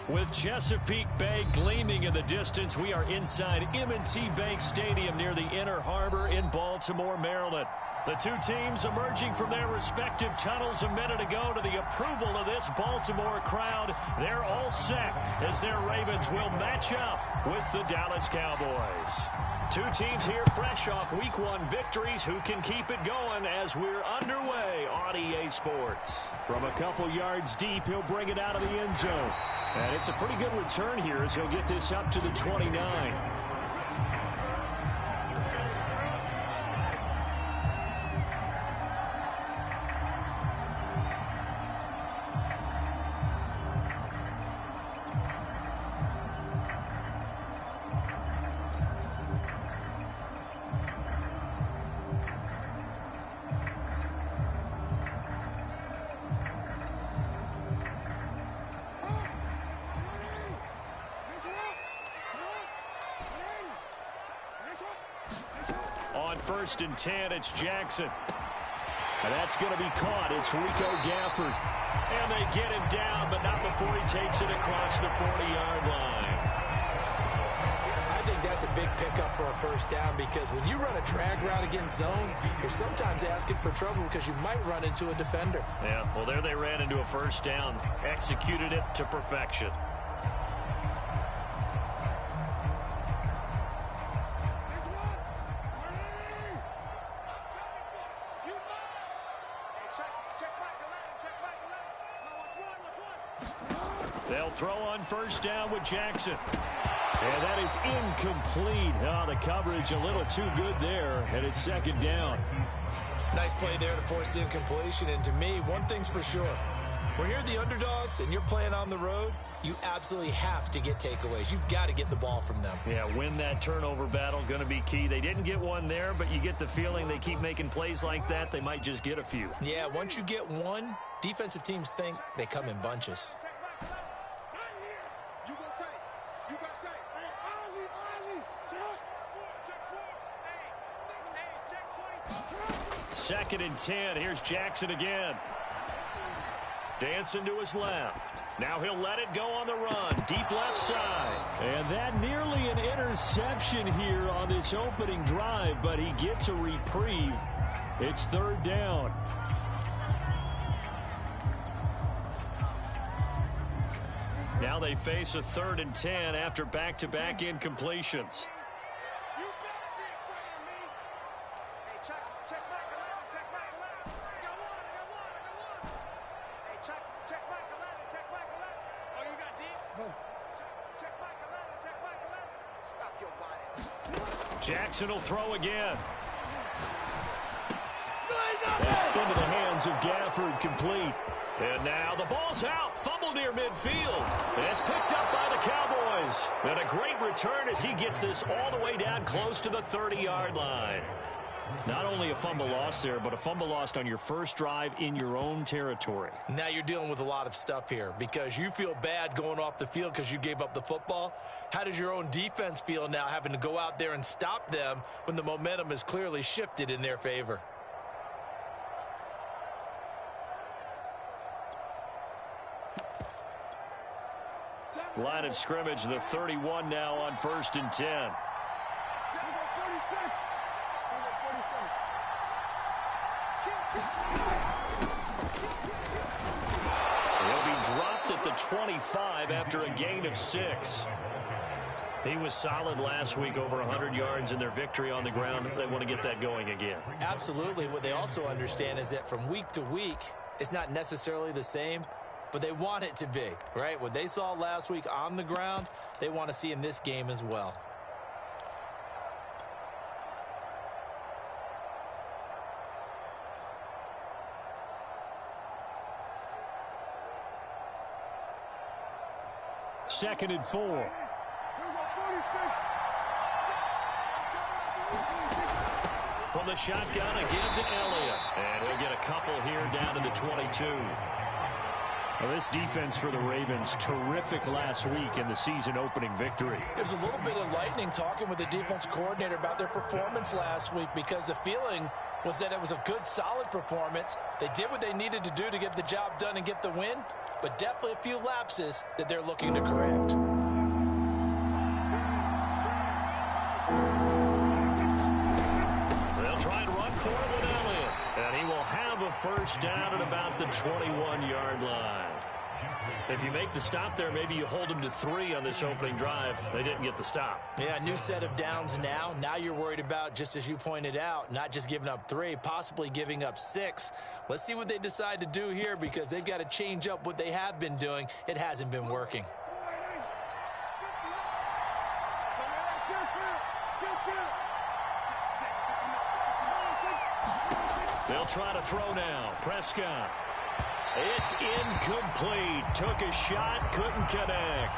With Chesapeake Bay gleaming in the distance, we are inside M&T Bank Stadium near the Inner Harbor in Baltimore, Maryland. The two teams emerging from their respective tunnels a minute ago to the approval of this Baltimore crowd. They're all set as their Ravens will match up with the Dallas Cowboys. Two teams here fresh off Week 1 victories. Who can keep it going as we're underway on EA Sports? From a couple yards deep, he'll bring it out of the end zone. And it's a pretty good return here as he'll get this up to the 29. On 1st and 10, it's Jackson. And that's going to be caught. It's Rico Gafford. And they get him down, but not before he takes it across the 40-yard line. I think that's a big pickup for a first down because when you run a drag route against zone, you're sometimes asking for trouble because you might run into a defender. Yeah, well, there they ran into a first down. Executed it to perfection. They'll throw on 1st down with Jackson. And that is incomplete. Oh, the coverage a little too good there, and it's 2nd down. Nice play there to force the incompletion. And to me, one thing's for sure. When you're the underdogs and you're playing on the road, you absolutely have to get takeaways. You've got to get the ball from them. Yeah, win that turnover battle, going to be key. They didn't get one there, but you get the feeling they keep making plays like that, they might just get a few. Yeah, once you get one, defensive teams think they come in bunches. Second and 10. Here's Jackson again. Dancing to his left. Now he'll let it go on the run. Deep left side. And that nearly an interception here on this opening drive, but he gets a reprieve. It's 3rd down. Now they face a 3rd and 10 after back-to-back incompletions. Jackson will throw again. That's into the hands of Gafford, complete. And now the ball's out. Fumble near midfield. And it's picked up by the Cowboys. And a great return as he gets this all the way down close to the 30-yard line. Not only a fumble loss there, but a fumble lost on your first drive in your own territory. Now you're dealing with a lot of stuff here because you feel bad going off the field because you gave up the football. How does your own defense feel now having to go out there and stop them when the momentum is clearly shifted in their favor? Line of scrimmage, the 31 now on 1st and 10. He'll be dropped at the 25 after a gain of 6. He was solid last week, over 100 yards in their victory on the ground. They want to get that going again. Absolutely. What they also understand is that from week to week, it's not necessarily the same, but they want it to be, right? What they saw last week on the ground, they want to see in this game as well. Second and 4. From the shotgun again to Elliott. And he'll get a couple here down to the 22. Well, this defense for the Ravens, terrific last week in the season-opening victory. There's a little bit of lightning talking with the defense coordinator about their performance last week because the feeling was that it was a good, solid performance. They did what they needed to do to get the job done and get the win, but definitely a few lapses that they're looking to correct. They'll try and run for it with Elliott, and he will have a first down at about the 21-yard line. If you make the stop there, maybe you hold them to 3 on this opening drive. They didn't get the stop. Yeah, new set of downs now. Now you're worried about, just as you pointed out, not just giving up 3, possibly giving up 6. Let's see what they decide to do here, because they've got to change up what they have been doing. It hasn't been working. They'll try to throw now. Prescott. It's incomplete. Took a shot, couldn't connect.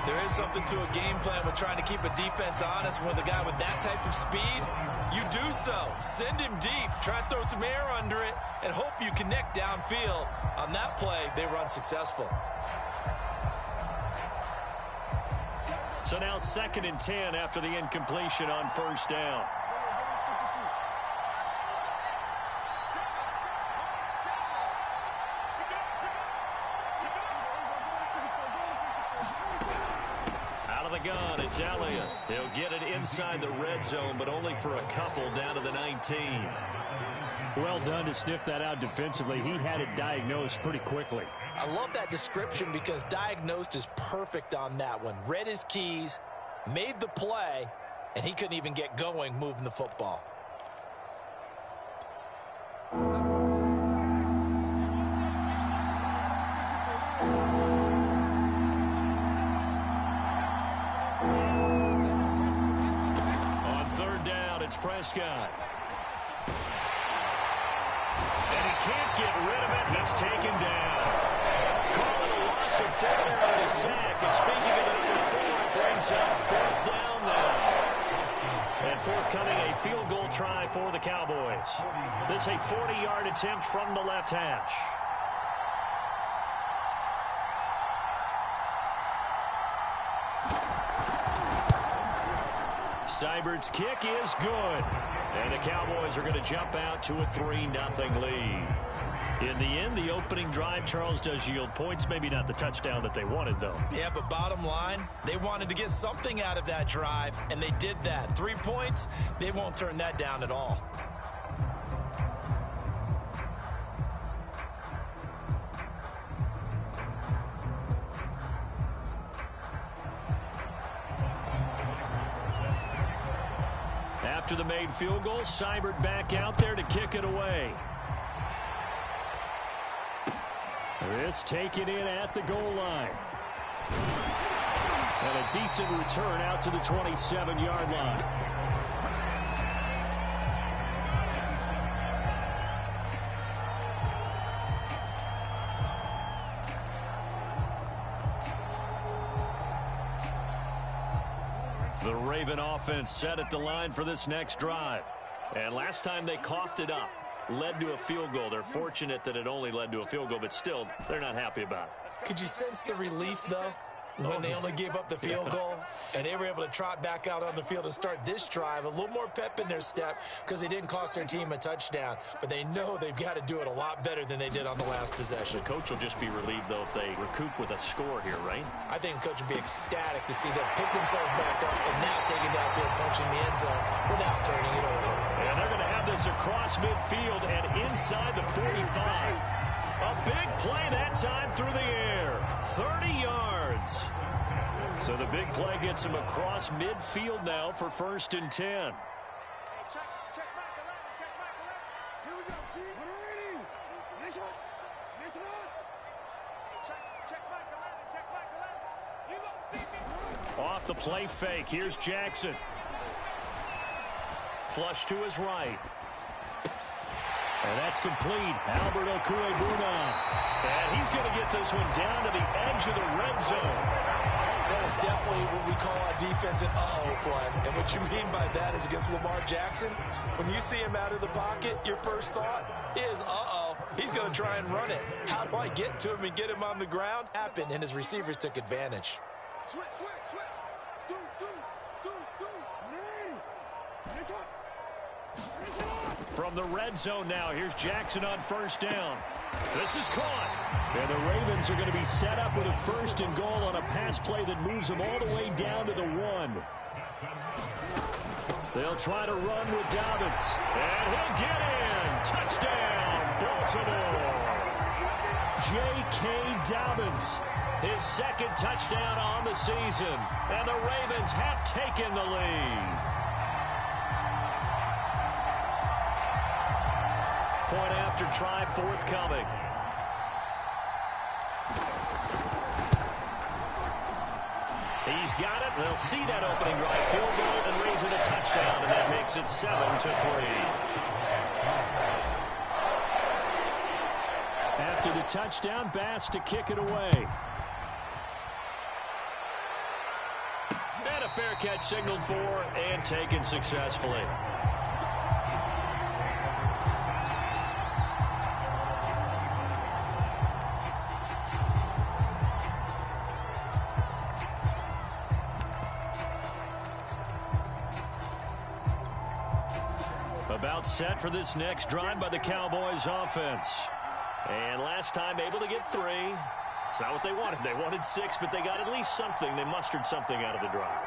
There is something to a game plan with trying to keep a defense honest. With a guy with that type of speed, you do so. Send him deep. Try to throw some air under it and hope you connect downfield. On that play, they run successful. So now 2nd and 10 after the incompletion on first down. Gun, it's Elliott. He'll get it inside the red zone, but only for a couple down to the 19. Well done to sniff that out defensively. He had it diagnosed pretty quickly. I love that description, because diagnosed is perfect on that one. Read his keys, made the play, and he couldn't even get going moving the football. Prescott. And he can't get rid of it. He's taken down. Calling a loss of 4 there on the sack. And speaking of the number 4, it brings up 4th down now. And forthcoming, a field goal try for the Cowboys. This a 40-yard attempt from the left hash. Seibert's kick is good. And the Cowboys are going to jump out to a 3-0 lead. In the end, the opening drive, Charles, does yield points. Maybe not the touchdown that they wanted, though. Yeah, but bottom line, they wanted to get something out of that drive, and they did that. 3 points, they won't turn that down at all. After the made field goal, Seibert back out there to kick it away. This taken in at the goal line. And a decent return out to the 27-yard line. The Raven offense set at the line for this next drive. And last time they coughed it up, led to a field goal. They're fortunate that it only led to a field goal, but still, they're not happy about it. Could you sense the relief, though, when they only gave up the field goal and they were able to trot back out on the field and start this drive? A little more pep in their step because they didn't cost their team a touchdown, but they know they've got to do it a lot better than they did on the last possession. The coach will just be relieved, though, if they recoup with a score here, right? I think the coach will be ecstatic to see them pick themselves back up and now take it downfield, punching the end zone without turning it over. And they're going to have this across midfield and inside the 45. A big play that time through the air. 30 yards. So the big play gets him across midfield now for 1st and 10. Check back 11, check back 11. Here we go, D. Nice one. Nice one. Check back 11, check back 11. You go, Off the play fake, here's Jackson. Flush to his right. And that's complete. Albert Okuebuna. And he's going to get this one down to the edge of the red zone. That is definitely what we call our defense an uh-oh play. And what you mean by that is against Lamar Jackson, when you see him out of the pocket, your first thought is, uh-oh, he's going to try and run it. How do I get to him and get him on the ground? Happened, and his receivers took advantage. Switch. Deuce. Nice one. From the red zone now, here's Jackson on first down. This is caught. And the Ravens are going to be set up with a first and goal on a pass play that moves them all the way down to the 1. They'll try to run with Dobbins. And he'll get in. Touchdown, Baltimore. J.K. Dobbins, his second touchdown on the season. And the Ravens have taken the lead. Point after try forthcoming. He's got it. They'll see that opening drive field goal and raise it a touchdown, and that makes it 7-3. After the touchdown, Bass to kick it away. And a fair catch signaled for and taken successfully. About set for this next drive by the Cowboys offense. And last time able to get 3. It's not what they wanted. They wanted 6, but they got at least something. They mustered something out of the drive.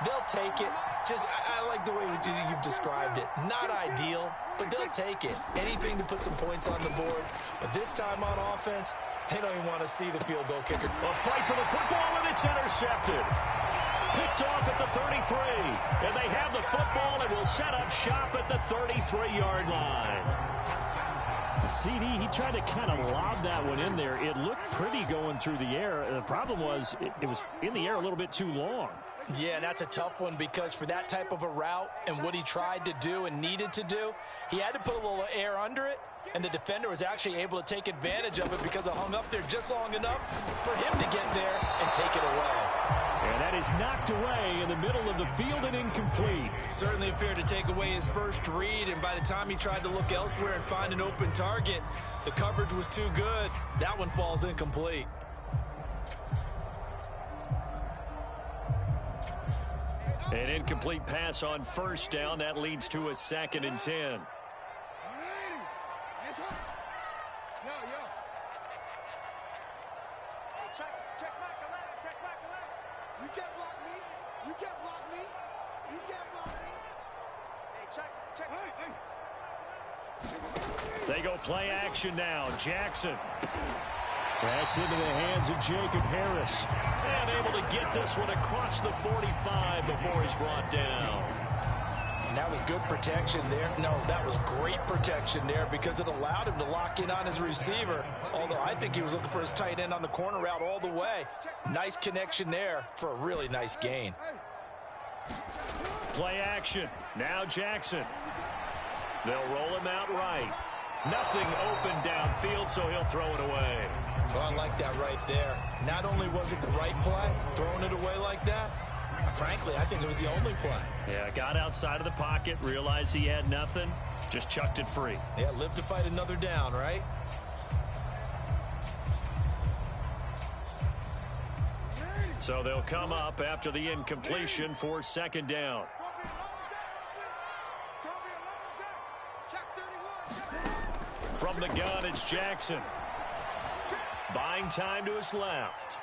They'll take it. I like the way you've described it. Not ideal, but they'll take it. Anything to put some points on the board. But this time on offense, they don't even want to see the field goal kicker. A fight for the football, and it's intercepted. Picked off at the 33. And they have the football and will set up shop at the 33-yard line. CD, he tried to kind of lob that one in there. It looked pretty going through the air. The problem was it was in the air a little bit too long. Yeah, and that's a tough one because for that type of a route and what he tried to do and needed to do, he had to put a little air under it, and the defender was actually able to take advantage of it because it hung up there just long enough for him to get there and take it away. And that is knocked away in the middle of the field and incomplete. Certainly appeared to take away his first read, and by the time he tried to look elsewhere and find an open target, the coverage was too good. That one falls incomplete. An incomplete pass on first down. That leads to a 2nd and 10. Check back 11, check back 11. You can't block me. You can't block me. You can't block me. Hey, check. Hey. They go play action now. Jackson. That's into the hands of Jacob Harris. And able to get this one across the 45 before he's brought down. And that was good protection there. No, that was great protection there because it allowed him to lock in on his receiver. Although I think he was looking for his tight end on the corner route all the way. Nice connection there for a really nice gain. Play action. Now Jackson. They'll roll him out right. Nothing open downfield, so he'll throw it away. Oh, I like that right there. Not only was it the right play, throwing it away like that, frankly, I think it was the only play. Yeah, got outside of the pocket, realized he had nothing, just chucked it free. Yeah, live to fight another down, right? So they'll come up after the incompletion for 2nd down. From the gun, it's Jackson. Buying time to his left.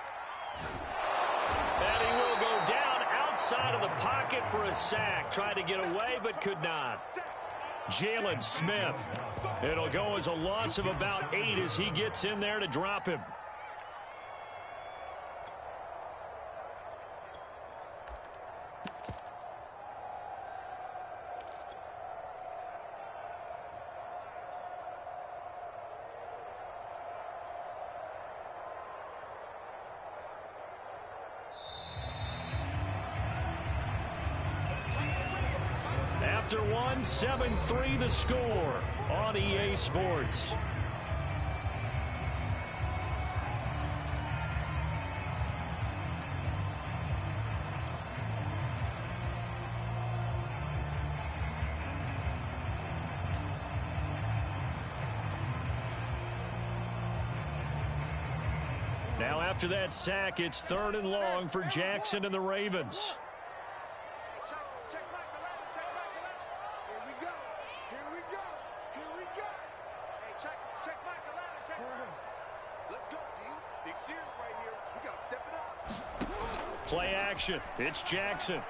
And he will go down outside of the pocket for a sack. Tried to get away, but could not. Jalen Smith. It'll go as a loss of about 8 as he gets in there to drop him. After 7-3 the score on EA Sports. Now after that sack, it's 3rd and long for Jackson and the Ravens. Check back 11, check back 11. Here we go. Play action. It's Jackson.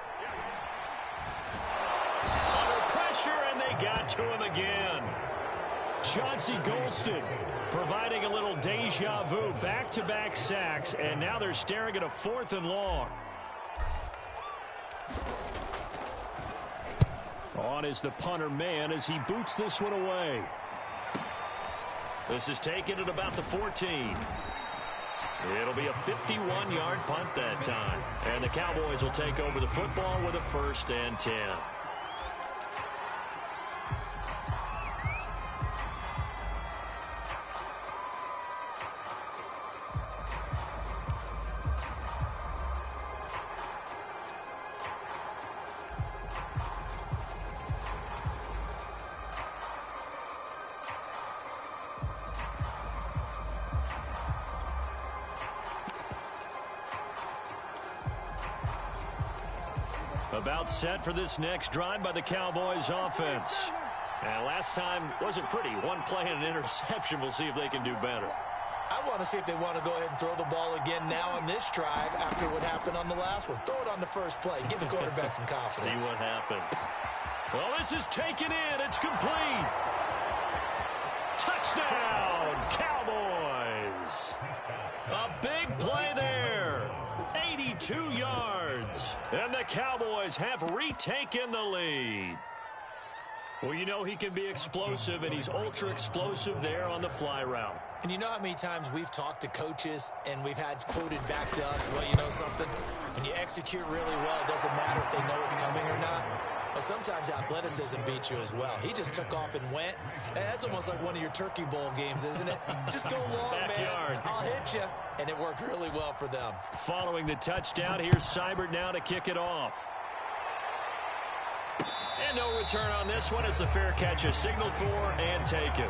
Under pressure, and they got to him again. Chauncey Golston providing a little deja vu. Back-to-back sacks, and now they're staring at a 4th and long. On is the punter man as he boots this one away. This is taken at about the 14. It'll be a 51-yard punt that time. And the Cowboys will take over the football with a 1st and 10. About set for this next drive by the Cowboys offense. And last time wasn't pretty. One play and an interception. We'll see if they can do better. I want to see if they want to go ahead and throw the ball again now on this drive after what happened on the last one. Throw it on the first play. Give the quarterback some confidence. See what happens. Well, this is taken in. It's complete. Touchdown, Cowboys. A big play there. 82 yards. And the Cowboys have retaken the lead. Well, you know he can be explosive, and he's ultra-explosive there on the fly route. And you know how many times we've talked to coaches and we've had quoted back to us, well, you know something? When you execute really well, it doesn't matter if they know it's coming or not. But sometimes athleticism beats you as well. He just took off and went. And that's almost like one of your Turkey Bowl games, isn't it? Just go long, Backyard. man. I'll hit you. And it worked really well for them. Following the touchdown, here's Seibert now to kick it off. And no return on this one as the fair catch is signaled for and taken.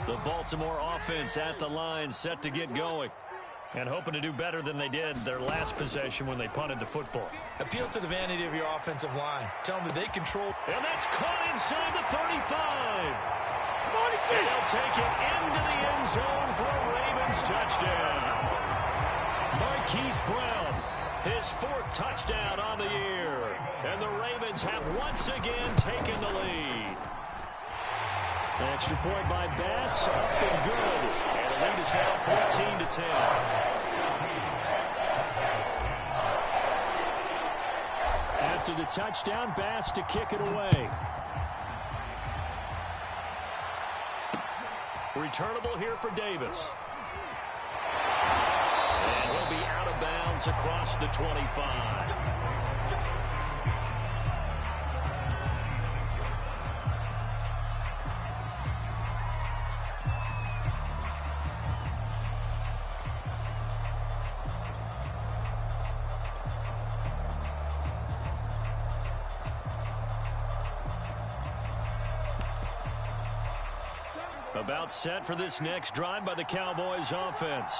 The Baltimore offense at the line, set to get going. And hoping to do better than they did their last possession when they punted the football. Appeal to the vanity of your offensive line. Tell them that they control. And that's caught inside the 35. And they'll take it into the end zone for a Ravens touchdown. Marquise Brown, his 4th touchdown on the year. And the Ravens have once again taken the lead. Extra point by Bass, up and good. And the lead is now 14-10. After the touchdown, Bass to kick it away. Returnable here for Davis. And he'll be out of bounds across the 25. About set for this next drive by the Cowboys offense.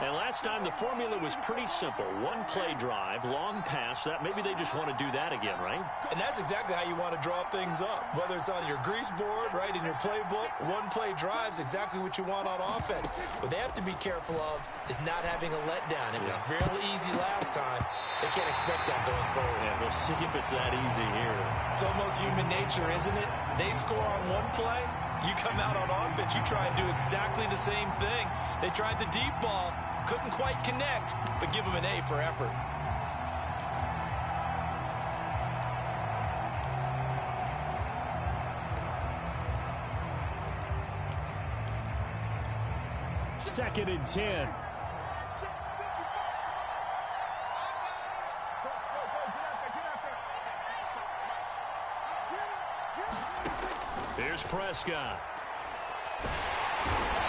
And last time the formula was pretty simple. One play drive, long pass. That maybe they just want to do that again, right? And that's exactly how you want to draw things up. Whether it's on your grease board, right, in your playbook, one play drive is exactly what you want on offense. What they have to be careful of is not having a letdown. It was fairly easy last time. They can't expect that going forward. Yeah, we'll see if it's that easy here. It's almost human nature, isn't it? They score on one play. You come out on offense, you try and do exactly the same thing. They tried the deep ball, couldn't quite connect, but give them an A for effort. Second and 10. Here's Prescott.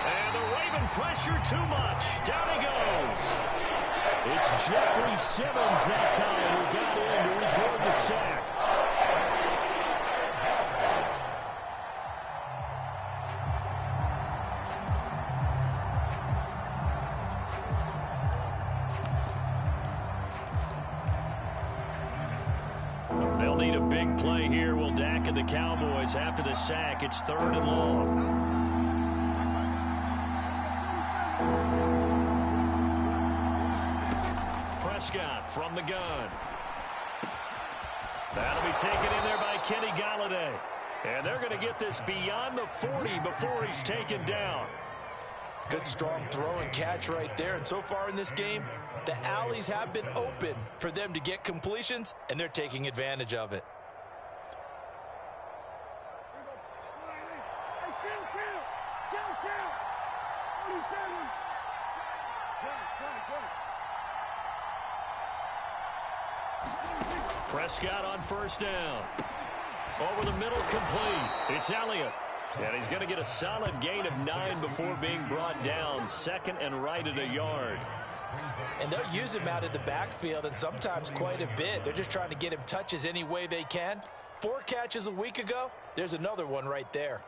And the even pressure too much. Down he goes. It's Jeffrey Simmons that time who got in to record the sack. They'll need a big play here. Will Dak and the Cowboys after the sack. It's 3rd and long. Prescott from the gun. That'll be taken in there by Kenny Golladay. And they're going to get this beyond the 40 before he's taken down. Good strong throw and catch right there. And so far in this game, the alleys have been open for them to get completions, and they're taking advantage of it. Prescott on 1st down. Over the middle, complete. It's Elliott. And he's going to get a solid gain of 9 before being brought down. 2nd and right at a yard. And they'll use him out of the backfield, and sometimes quite a bit. They're just trying to get him touches any way they can. 4 catches a week ago. There's another one right there.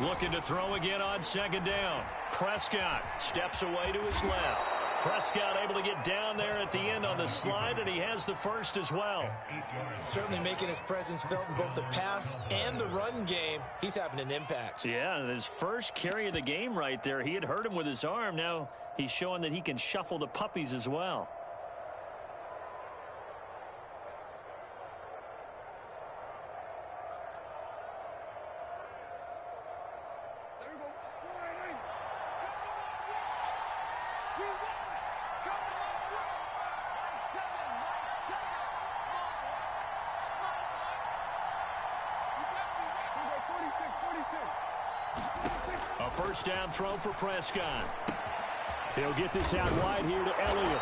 Looking to throw again on 2nd down. Prescott steps away to his left. Prescott able to get down there at the end on the slide, and he has the first as well. Certainly making his presence felt in both the pass and the run game. He's having an impact. Yeah, and his first carry of the game right there, he had hurt him with his arm. Now he's showing that he can shuffle the puppies as well. A 1st down throw for Prescott. He'll get this out wide here to Elliott.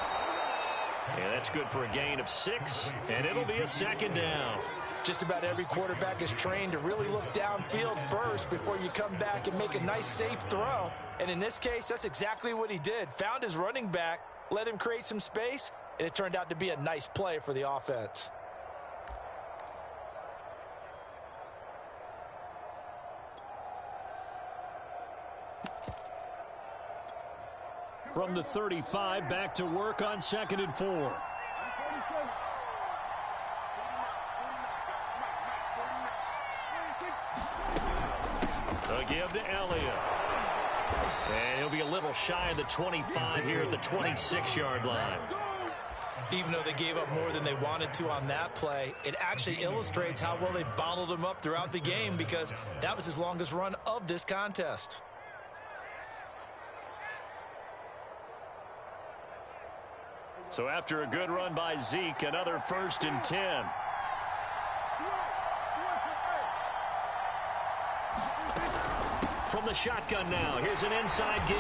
Yeah, that's good for a gain of 6, and it'll be a 2nd down. Just about every quarterback is trained to really look downfield first before you come back and make a nice, safe throw. And in this case, that's exactly what he did. Found his running back, let him create some space, and it turned out to be a nice play for the offense. From the 35, back to work on 2nd and 4. The give to Elliott. And he'll be a little shy of the 25 here at the 26-yard line. Even though they gave up more than they wanted to on that play, it actually illustrates how well they've bottled him up throughout the game, because that was his longest run of this contest. So after a good run by Zeke, another 1st and 10. From the shotgun now, here's an inside give.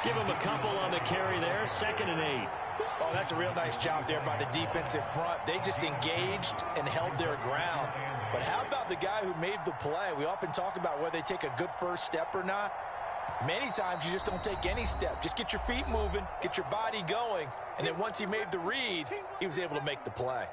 Give him a couple on the carry there, 2nd and 8. Oh, that's a real nice job there by the defensive front. They just engaged and held their ground. But how about the guy who made the play? We often talk about whether they take a good first step or not. Many times you just don't take any step. Just get your feet moving, get your body going, and then once he made the read, he was able to make the play.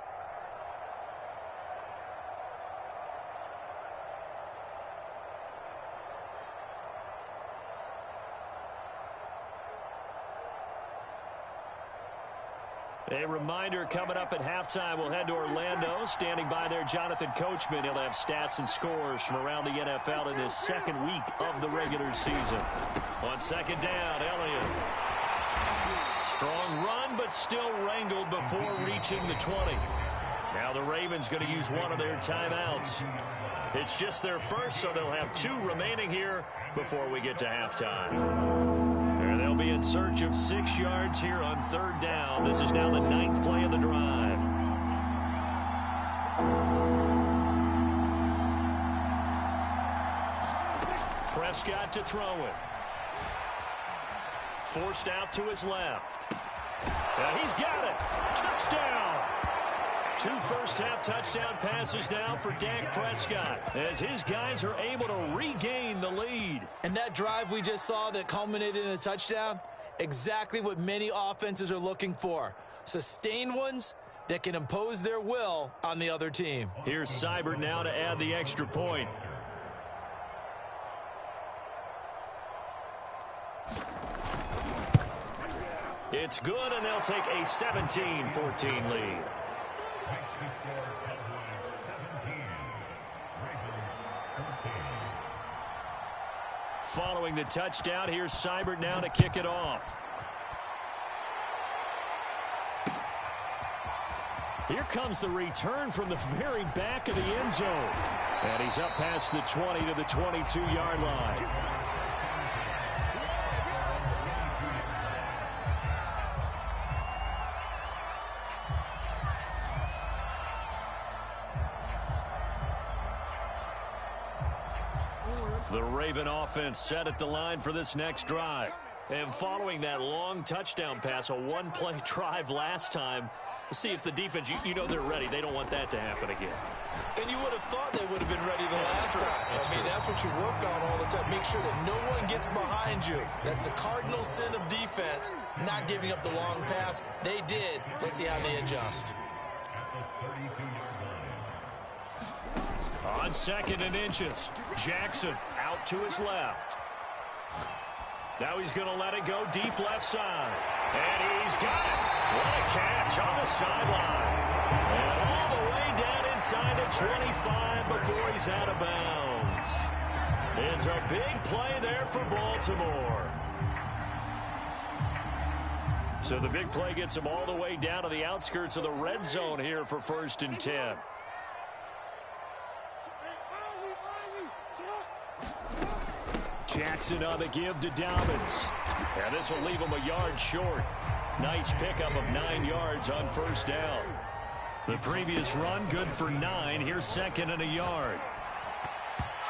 A reminder, coming up at halftime, we'll head to Orlando. Standing by there, Jonathan Coachman. He'll have stats and scores from around the NFL in his 2nd week of the regular season. On 2nd down, Elliott. Strong run, but still wrangled before reaching the 20. Now the Ravens going to use one of their timeouts. It's just their first, so they'll have 2 remaining here before we get to halftime. They'll be in search of 6 yards here on 3rd down. This is now the 9th play of the drive. Prescott to throw it. Forced out to his left. And he's got it. Touchdown. 2 first-half touchdown passes now for Dak Prescott as his guys are able to regain the lead. And that drive we just saw that culminated in a touchdown, exactly what many offenses are looking for. Sustained ones that can impose their will on the other team. Here's Seibert now to add the extra point. It's good, and they'll take a 17-14 lead. Following the touchdown, here's Seibert now to kick it off. Here comes the return from the very back of the end zone. And he's up past the 20 to the 22-yard line. The Raven offense set at the line for this next drive. And following that long touchdown pass, a one-play drive last time, we'll see if the defense, you know they're ready. They don't want that to happen again. And you would have thought they would have been ready the last time. That's what you work on all the time. Make sure that no one gets behind you. That's the cardinal sin of defense, not giving up the long pass. They did. Let's see how they adjust. On 2nd and inches, Jackson out to his left. Now he's going to let it go deep left side. And he's got it. What a catch on the sideline. And all the way down inside the 25 before he's out of bounds. It's a big play there for Baltimore. So the big play gets him all the way down to the outskirts of the red zone here for 1st and 10. Jackson on the give to Dobbins. And this will leave him a yard short. Nice pickup of 9 yards on 1st down. The previous run, good for 9. Here's 2nd and a yard.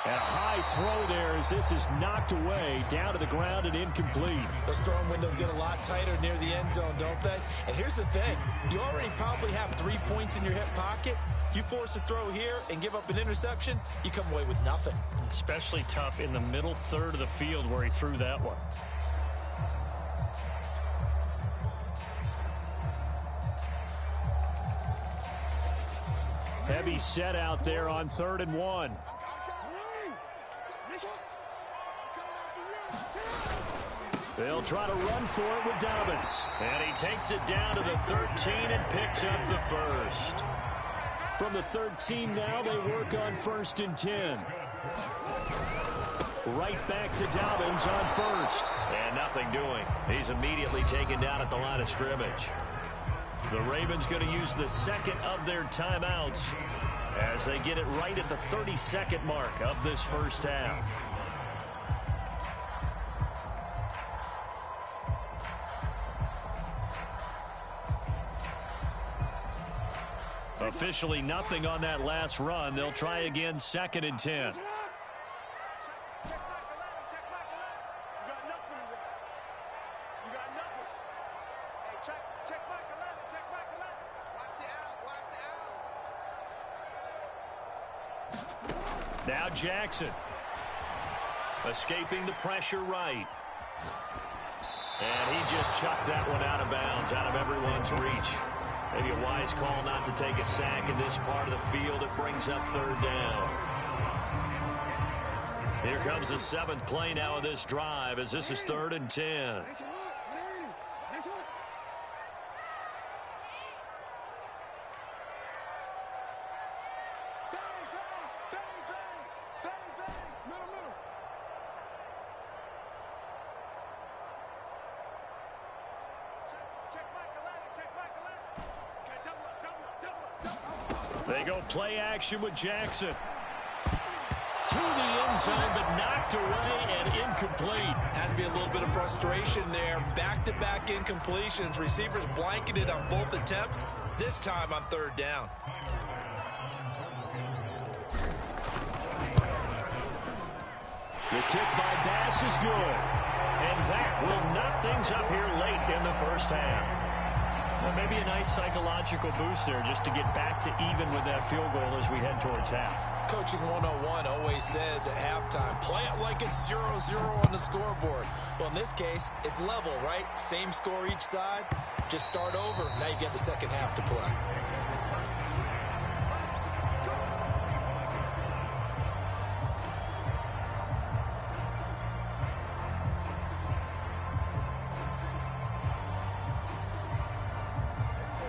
And a high throw there as this is knocked away, down to the ground and incomplete. Those throwing windows get a lot tighter near the end zone, don't they? And here's the thing. You already probably have 3 points in your hip pocket. You force a throw here and give up an interception, you come away with nothing. Especially tough in the middle third of the field where he threw that one. Heavy set out there on 3rd and 1. They'll try to run for it with Dobbins. And he takes it down to the 13 and picks up the first. From the 13 now, they work on 1st and 10. Right back to Dobbins on 1st. And nothing doing. He's immediately taken down at the line of scrimmage. The Ravens going to use the 2nd of their timeouts as they get it right at the 32nd mark of this 1st half. Officially nothing on that last run. They'll try again 2nd and 10. Now Jackson. Escaping the pressure right. And he just chucked that one out of bounds, out of everyone's reach. Maybe a wise call not to take a sack in this part of the field. It brings up 3rd down. Here comes the 7th play now of this drive as this is 3rd and 10. They go play action with Jackson. To the end zone, but knocked away and incomplete. Has to be a little bit of frustration there. Back-to-back incompletions. Receivers blanketed on both attempts, this time on 3rd down. The kick by Bass is good. And that will knock things up here late in the first half. Well, maybe a nice psychological boost there just to get back to even with that field goal as we head towards half. Coaching 101 always says at halftime, play it like it's 0-0 on the scoreboard. Well, in this case, it's level, right? Same score each side. Just start over. Now you get the second half to play.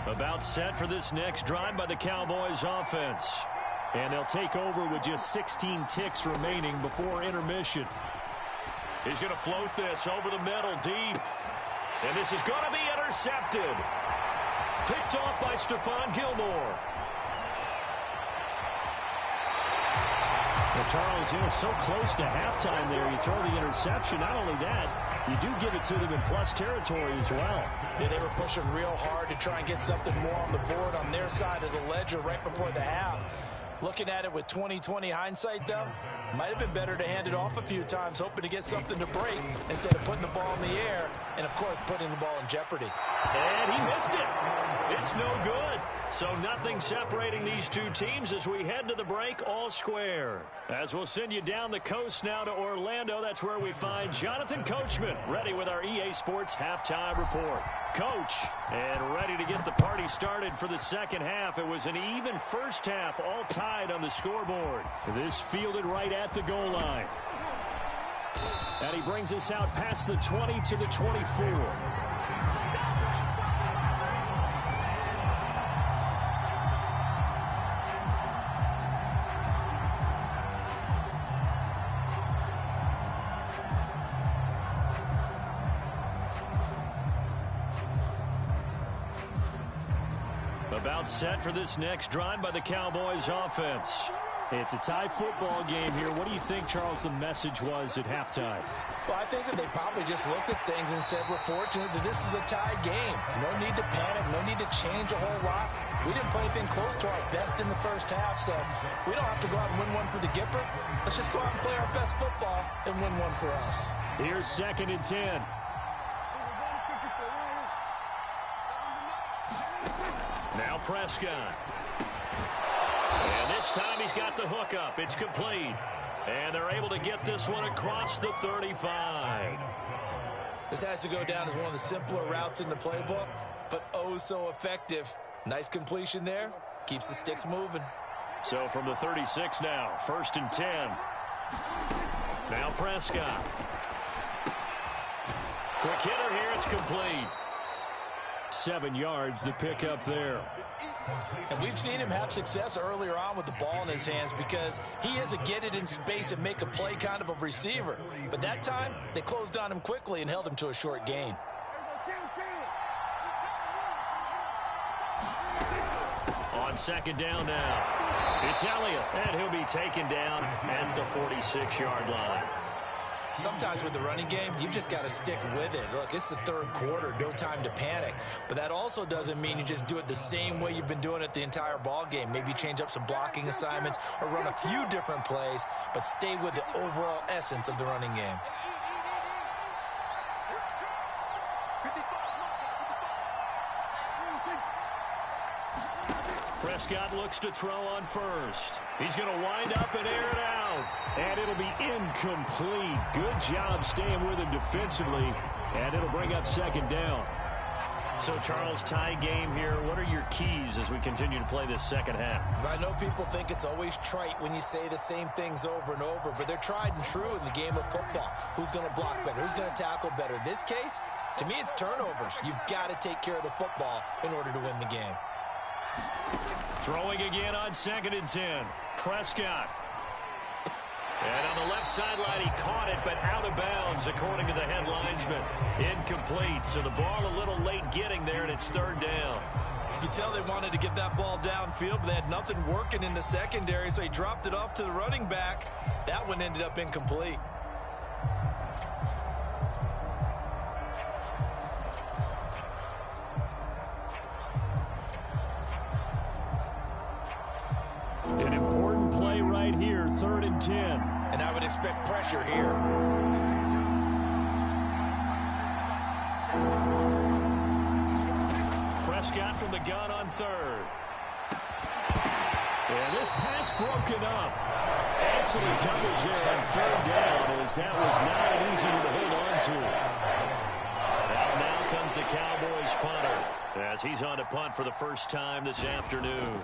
About set for this next drive by the Cowboys offense. And they'll take over with just 16 ticks remaining before intermission. He's going to float this over the middle deep. And this is going to be intercepted. Picked off by Stephon Gilmore. Well, Charles, so close to halftime there. You throw the interception. Not only that, you do give it to them in plus territory as well. Yeah, they were pushing real hard to try and get something more on the board on their side of the ledger right before the half. Looking at it with 20/20 hindsight, though, might have been better to hand it off a few times, hoping to get something to break instead of putting the ball in the air and, of course, putting the ball in jeopardy. And he missed it. It's no good. So nothing separating these two teams as we head to the break, all square. As we'll send you down the coast now to Orlando, that's where we find Jonathan Coachman, ready with our EA Sports halftime report. Coach, and ready to get the party started for the second half. It was an even first half, all tied on the scoreboard. This fielded right at the goal line. And he brings us out past the 20 to the 24. About set for this next drive by the Cowboys offense. It's a tie football game here. What do you think, Charles, the message was at halftime? Well, I think that they probably just looked at things and said, we're fortunate that this is a tie game. No need to panic, no need to change a whole lot. We didn't play anything close to our best in the first half, so we don't have to go out and win one for the Gipper. Let's just go out and play our best football and win one for us. Here's 2nd and 10. Now Prescott. And this time he's got the hook up. It's complete. And they're able to get this one across the 35. This has to go down as one of the simpler routes in the playbook, but oh so effective. Nice completion there. Keeps the sticks moving. So from the 36 now, 1st and 10. Now Prescott. Quick hitter here. It's complete. 7 yards, the pickup there. And we've seen him have success earlier on with the ball in his hands because he is a get it in space and make a play kind of a receiver. But that time, they closed on him quickly and held him to a short gain. On 2nd down now, it's Elliott, and he'll be taken down at the 46-yard line. Sometimes with the running game, you've just got to stick with it. Look, it's the 3rd quarter, no time to panic. But that also doesn't mean you just do it the same way you've been doing it the entire ball game. Maybe change up some blocking assignments or run a few different plays, but stay with the overall essence of the running game. Prescott looks to throw on 1st. He's going to wind up and air it out. And it'll be incomplete. Good job staying with him defensively. And it'll bring up 2nd down. So, Charles, tie game here. What are your keys as we continue to play this second half? I know people think it's always trite when you say the same things over and over, but they're tried and true in the game of football. Who's going to block better? Who's going to tackle better? In this case, to me, it's turnovers. You've got to take care of the football in order to win the game. Throwing again on 2nd and 10. Prescott. And on the left sideline, he caught it, but out of bounds, according to the head linesman. Incomplete. So the ball a little late getting there, and it's 3rd down. You can tell they wanted to get that ball downfield, but they had nothing working in the secondary, so he dropped it off to the running back. That one ended up incomplete. An important play right here, 3rd and 10. And I would would expect pressure here. Prescott from the gun on third. And this pass broken up. Excellent coverage there on third down, as that was not an easy one to hold on to. Out now comes the Cowboys punter, as he's on to punt for the first time this afternoon.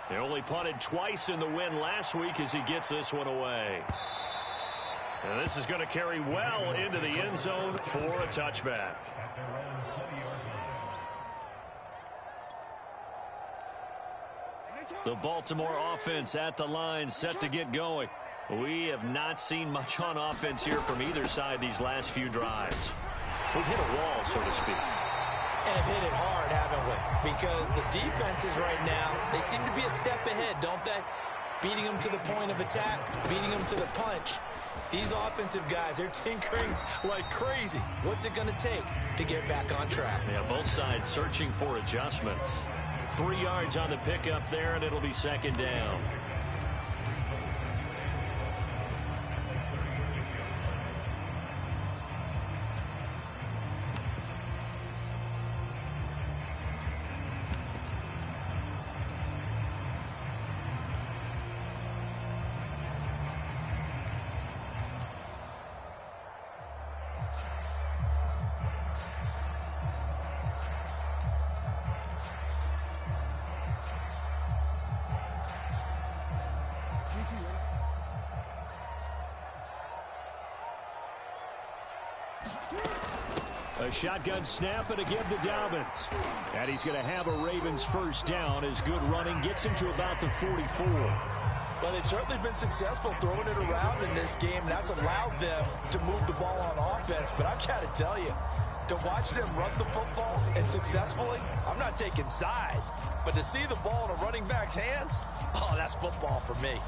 They only punted twice in the win last week as he gets this one away. And this is going to carry well into the end zone for a touchback. The Baltimore offense at the line, set to get going. We have not seen much on offense here from either side these last few drives. We've hit a wall, so to speak. And have hit it hard, haven't we? Because the defenses right now, they seem to be a step ahead, don't they? Beating them to the point of attack, beating them to the punch. These offensive guys, they're tinkering like crazy. What's it going to take to get back on track? Yeah, both sides searching for adjustments. 3 yards on the pickup there, and it'll be second down. A shotgun snap and a give to Dobbins. And he's going to have a Ravens first down as good running gets him to about the 44. Well, they've certainly been successful throwing it around in this game. That's allowed them to move the ball on offense. But I've got to tell you, to watch them run the football and successfully, I'm not taking sides. But to see the ball in a running back's hands, oh, that's football for me.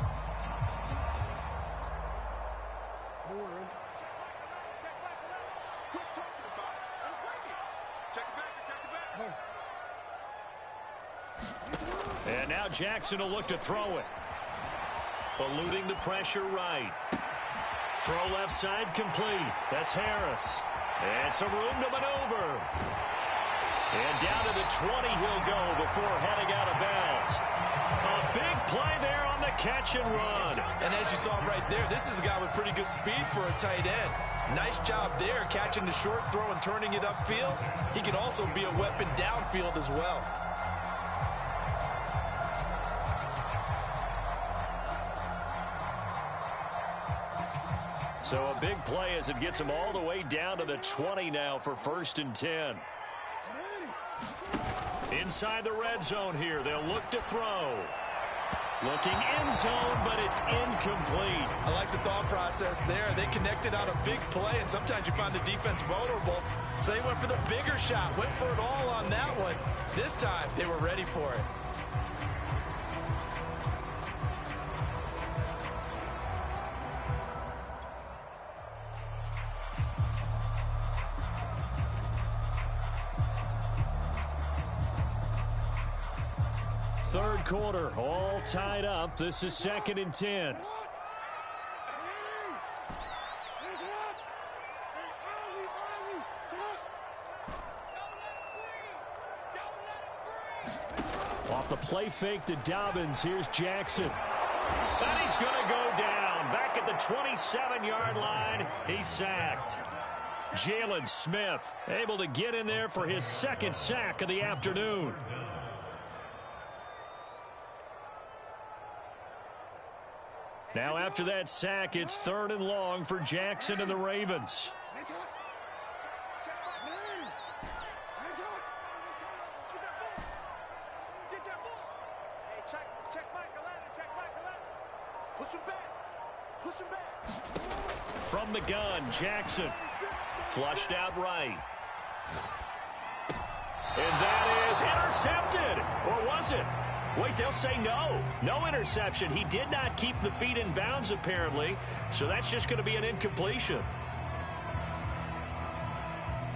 And now Jackson will look to throw it. Eluding the pressure right. Throw left side complete. That's Harris. And some room to maneuver. And down to the 20 he'll go before heading out of bounds. A big play there on the catch and run. And as you saw right there, this is a guy with pretty good speed for a tight end. Nice job there, catching the short throw and turning it upfield. He can also be a weapon downfield as well. So a big play as it gets him all the way down to the 20 now for 1st and 10. Inside the red zone here, they'll look to throw. Looking end zone, but it's incomplete. I like the thought process there. They connected on a big play, and sometimes you find the defense vulnerable. So they went for the bigger shot, went for it all on that one. This time, they were ready for it. Third quarter, all tied up. This is 2nd and 10. Off the play fake to Dobbins, here's Jackson. And he's going to go down. Back at the 27-yard line, he's sacked. Jalen Smith able to get in there for his 2nd sack of the afternoon. Now after that sack, it's 3rd and long for Jackson and the Ravens. From the gun, Jackson. Flushed out right. And that is intercepted. Or was it? Wait, they'll say no. No interception. He did not keep the feet in bounds, apparently. So that's just going to be an incompletion.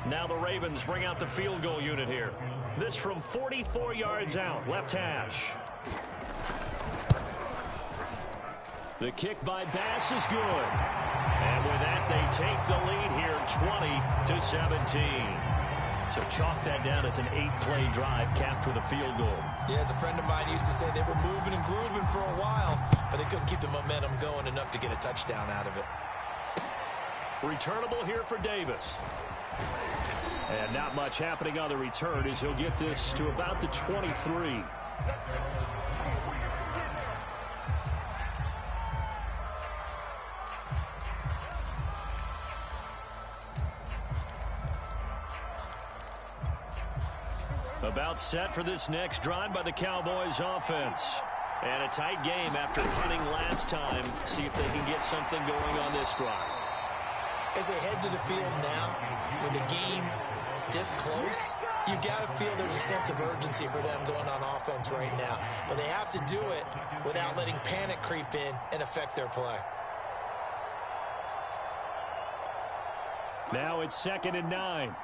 Now the Ravens bring out the field goal unit here. This from 44 yards out, left hash. The kick by Bass is good. And with that, they take the lead here 20-17. So chalk that down as an 8-play drive capped with a field goal. Yeah, as a friend of mine used to say, they were moving and grooving for a while, but they couldn't keep the momentum going enough to get a touchdown out of it. Returnable here for Davis. And not much happening on the return as he'll get this to about the 23. About set for this next drive by the Cowboys offense. And a tight game after punting last time. See if they can get something going on this drive. As they head to the field now, with the game this close, you've got to feel there's a sense of urgency for them going on offense right now. But they have to do it without letting panic creep in and affect their play. Now it's 2nd and 9.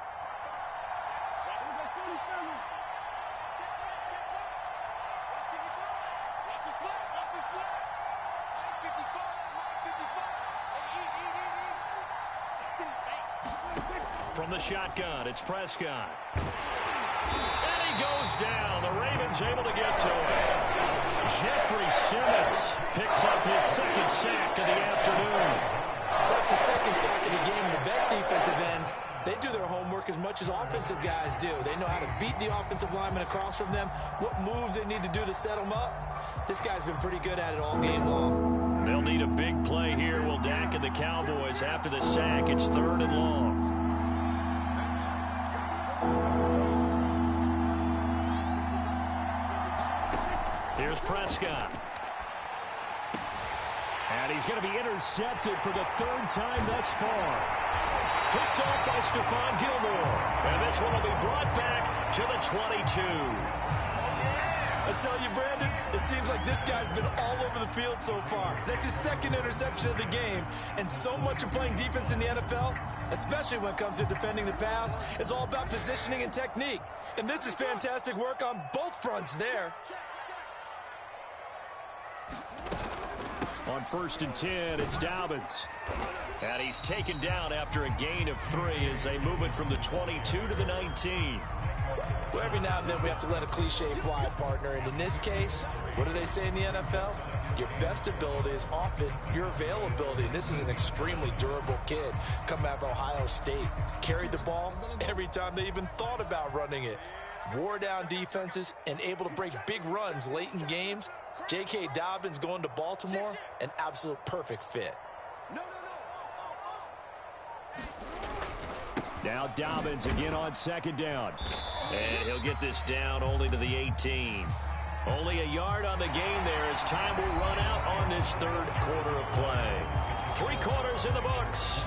From the shotgun, it's Prescott. And he goes down. The Ravens able to get to him. Jeffrey Simmons picks up his 2nd sack of the afternoon. That's the 2nd sack of the game. The best defensive ends, they do their homework as much as offensive guys do. They know how to beat the offensive lineman across from them, what moves they need to do to set them up. This guy's been pretty good at it all game long. They'll need a big play here. Will Dak and the Cowboys after the sack. It's 3rd and long. Here's Prescott. And he's going to be intercepted for the 3rd time thus far. Picked off by Stephon Gilmore. And this one will be brought back to the 22. I tell you, Brandon, it seems like this guy's been all over the field so far. That's his 2nd interception of the game. And so much of playing defense in the NFL, especially when it comes to defending the pass, is all about positioning and technique. And this is fantastic work on both fronts there. On 1st and 10, it's Dobbins. And he's taken down after a gain of 3 as they move it from the 22 to the 19. Well, every now and then we have to let a cliche fly, partner. And in this case, what do they say in the NFL? Your best ability is often your availability. And this is an extremely durable kid coming out of Ohio State. Carried the ball every time they even thought about running it. Wore down defenses and able to break big runs late in games. J.K. Dobbins going to Baltimore, an absolute perfect fit. Now Dobbins again on 2nd down. And he'll get this down only to the 18. Only a yard on the gain there as time will run out on this 3rd quarter of play. 3 quarters in the books.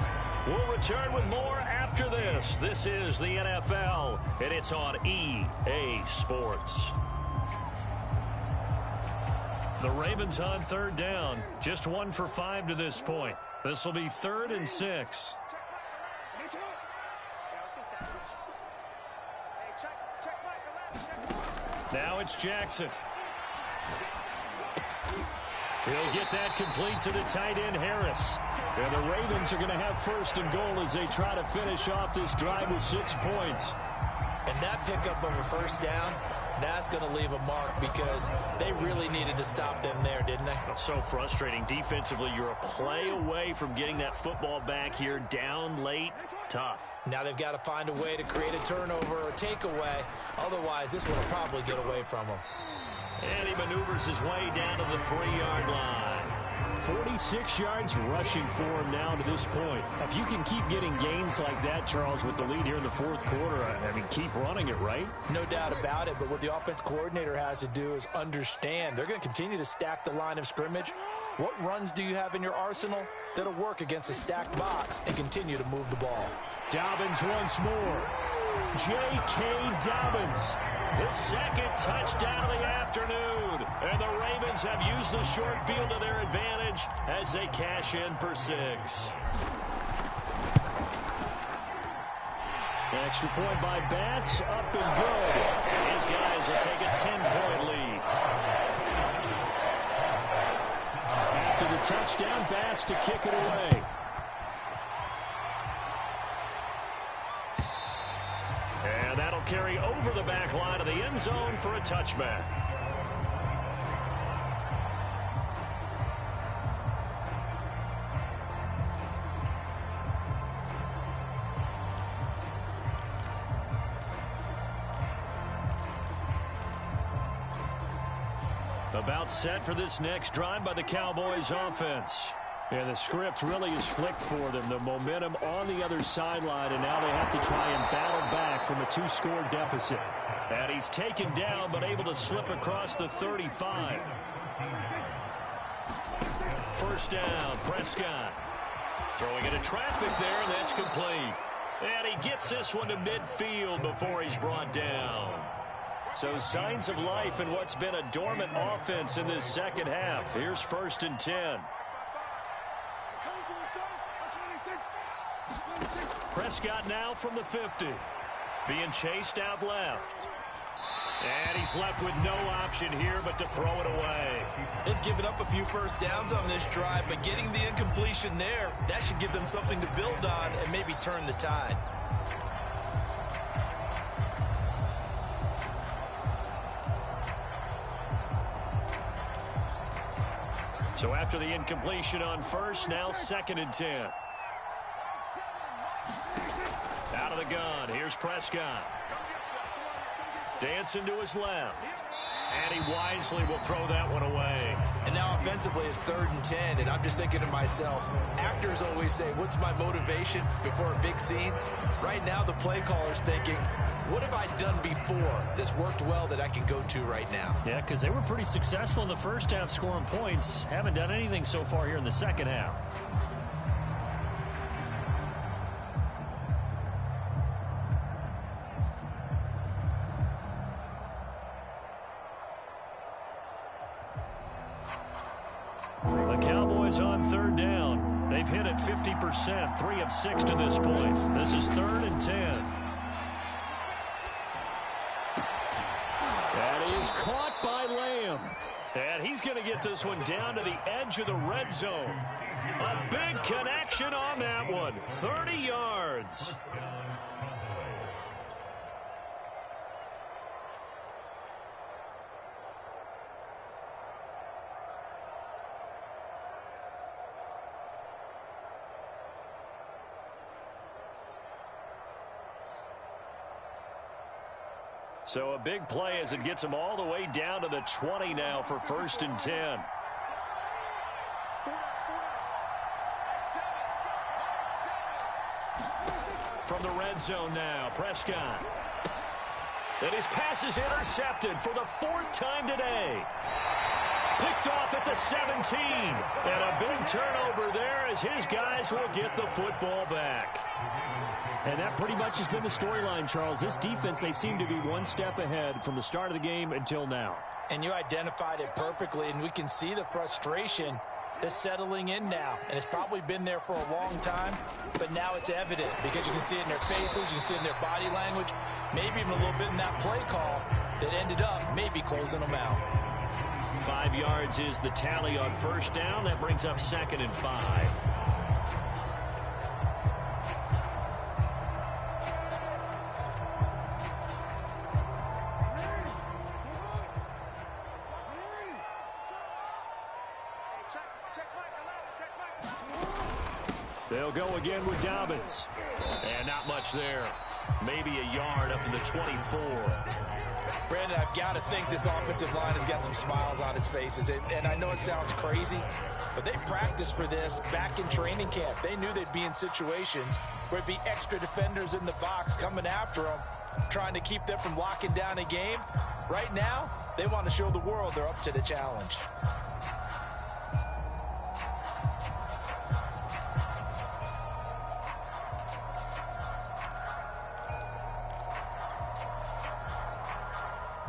We'll return with more after this. This is the NFL, and it's on EA Sports. The Ravens on 3rd down. Just 1 for 5 to this point. This will be 3rd and 6. Now it's Jackson. He'll get that complete to the tight end, Harris. And the Ravens are going to have 1st and goal as they try to finish off this drive with 6 points. And that pickup of a 1st down, that's going to leave a mark because they really needed to stop them there, didn't they? So frustrating. Defensively, you're a play away from getting that football back here down late. Tough. Now they've got to find a way to create a turnover or takeaway. Otherwise, this one will probably get away from them. And he maneuvers his way down to the 3-yard line. 46 yards rushing for him now to this point. If you can keep getting gains like that, Charles, with the lead here in the 4th quarter, I mean, keep running it, right? No doubt about it, but what the offense coordinator has to do is understand. They're going to continue to stack the line of scrimmage. What runs do you have in your arsenal that'll work against a stacked box and continue to move the ball? Dobbins once more. J.K. Dobbins. His 2nd touchdown of the afternoon. And the Ravens have used the short field to their advantage as they cash in for 6. Extra point by Bass, up and good. His guys will take a 10-point lead. After the the touchdown pass to kick it away. And that'll carry over the back line of the end zone for a touchback. About set for this next drive by the Cowboys offense. And the script really is flicked for them. The momentum on the other sideline, and now they have to try and battle back from a 2-score deficit. And he's taken down, but able to slip across the 35. First down, Prescott. Throwing into traffic there, and that's complete. And he gets this one to midfield before he's brought down. So signs of life in what's been a dormant offense in this second half. Here's 1st and 10. Prescott now from the 50. Being chased out left. And he's left with no option here but to throw it away. They've given up a few first downs on this drive, but getting the incompletion there, that should give them something to build on and maybe turn the tide. So after the incompletion on first, now 2nd and 10. Out of the gun, here's Prescott. Dancing to his left. And he wisely will throw that one away. And now offensively it's 3rd and 10, and I'm just thinking to myself, actors always say, what's my motivation before a big scene? Right now the play caller's thinking, what have I done before that's worked well that I can go to right now? Yeah, because they were pretty successful in the first half scoring points. Haven't done anything so far here in the second half. The Cowboys on 3rd down. They've hit it 50%, 3 of 6 to this point. This is 3rd and 10. Caught by Lamb. And he's going to get this one down to the edge of the red zone. A big connection on that one. 30 yards. So a big play as it gets them all the way down to the 20 now for 1st and 10. From the red zone now, Prescott. And his pass is intercepted for the 4th time today. Picked off at the 17. And a big turnover there as his guys will get the football back. And that pretty much has been the storyline, Charles. This defense, they seem to be one step ahead from the start of the game until now. And you identified it perfectly, and we can see the frustration that's settling in now. And it's probably been there for a long time, but now it's evident because you can see it in their faces, you can see it in their body language, maybe even a little bit in that play call that ended up maybe closing them out. 5 yards is the tally on 1st down. That brings up 2nd and 5. They'll go again with Dobbins. And not much there. Maybe a yard up to the 24. Brandon, I've got to think this offensive line has got some smiles on its faces. And I know it sounds crazy, but they practiced for this back in training camp. They knew they'd be in situations where it'd be extra defenders in the box coming after them, trying to keep them from locking down a game. Right now, they want to show the world they're up to the challenge.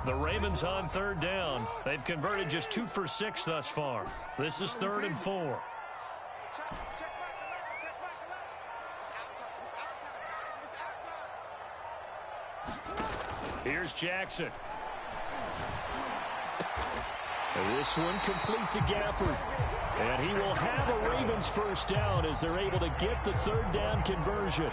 The Ravens on 3rd down. They've converted just 2 for 6 thus far. This is 3rd and 4. Here's Jackson. And this one complete to Gafford. And he will have a Ravens first down as they're able to get the third down conversion.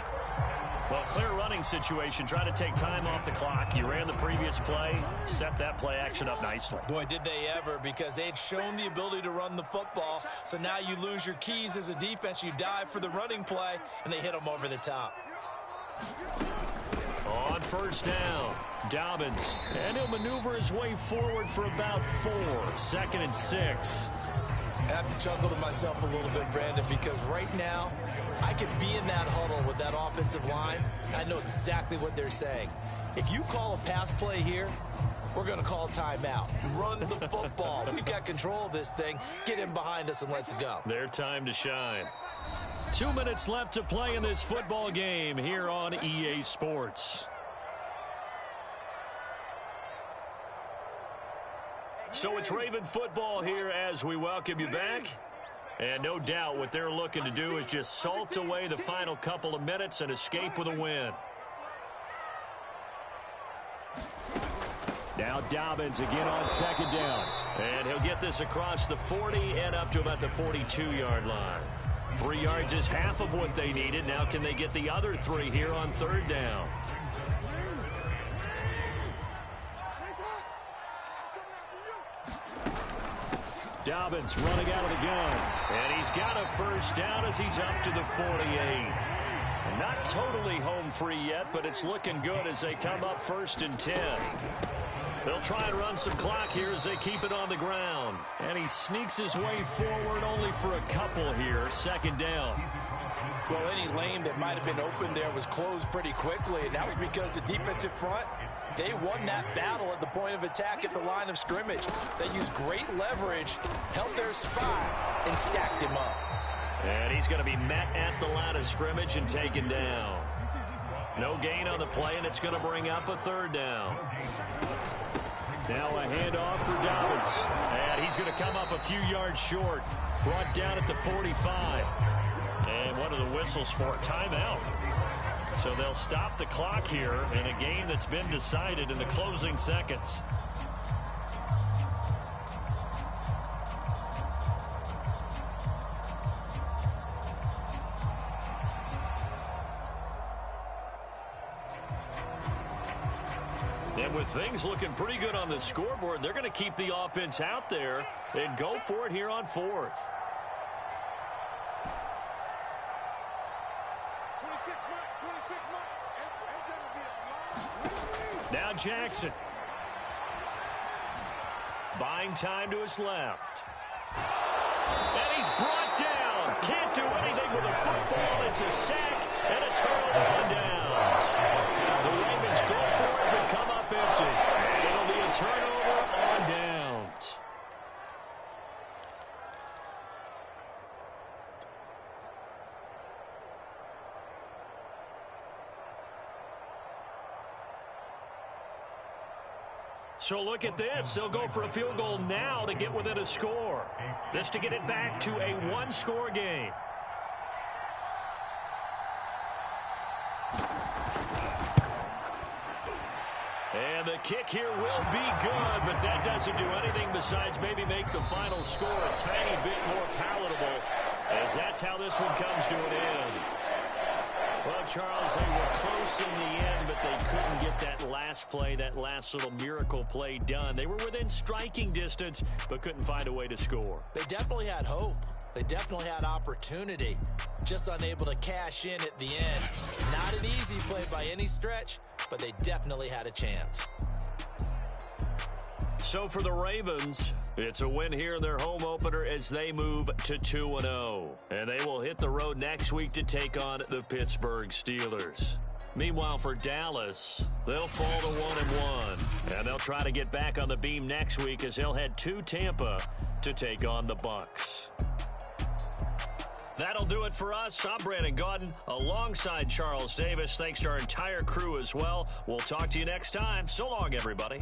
Well, clear running situation. Try to take time off the clock. You ran the previous play, set that play action up nicely. Boy, did they ever, because they had shown the ability to run the football. So now you lose your keys as a defense. You dive for the running play, and they hit them over the top. On first down, Dobbins. And he'll maneuver his way forward for about 4. 2nd and 6. I have to chuckle to myself a little bit, Brandon, because right now I could be in that huddle with that offensive line. I know exactly what they're saying. If you call a pass play here, we're going to call timeout. Run the football. We've got control of this thing. Get in behind us and let's go. Their time to shine. 2 minutes left to play in this football game here on EA Sports. So it's Raven football here as we welcome you back. And no doubt what they're looking to do is just salt away the final couple of minutes and escape with a win. Now Dobbins again on 2nd down. And he'll get this across the 40 and up to about the 42-yard line. 3 yards is half of what they needed. Now can they get the other 3 here on 3rd down? Dobbins running out of the gun. And he's got a first down as he's up to the 48. Not totally home free yet, but it's looking good as they come up 1st and 10. They'll try and run some clock here as they keep it on the ground. And he sneaks his way forward only for a couple here. 2nd down. Well, any lane that might have been open there was closed pretty quickly, and that was because the defensive front, they won that battle at the point of attack at the line of scrimmage. They used great leverage, held their spot, and stacked him up. And he's going to be met at the line of scrimmage and taken down. No gain on the play, and it's going to bring up a 3rd down. Now a handoff for Dobbins. And he's going to come up a few yards short. Brought down at the 45. And what are the whistles for? Timeout. So they'll stop the clock here in a game that's been decided in the closing seconds. And with things looking pretty good on the scoreboard, they're going to keep the offense out there and go for it here on 4th. Now Jackson. Buying time to his left. And he's brought down. Can't do anything with a football. It's a sack and a turnover on downs. The Ravens go for it but come up empty. And it'll be a turnover on downs. So look at this. They'll go for a field goal now to get within a score. This to get it back to a 1-score game. And the kick here will be good, but that doesn't do anything besides maybe make the final score a tiny bit more palatable, as that's how this one comes to an end. Well, Charles, they were close in the end, but they couldn't get that last play, that last little miracle play done. They were within striking distance, but couldn't find a way to score. They definitely had hope. They definitely had opportunity. Just unable to cash in at the end. Not an easy play by any stretch, but they definitely had a chance. So for the Ravens, it's a win here in their home opener as they move to 2-0. And they will hit the road next week to take on the Pittsburgh Steelers. Meanwhile, for Dallas, they'll fall to 1-1. And they'll try to get back on the beam next week as they'll head to Tampa to take on the Bucs. That'll do it for us. I'm Brandon Gaudin alongside Charles Davis. Thanks to our entire crew as well. We'll talk to you next time. So long, everybody.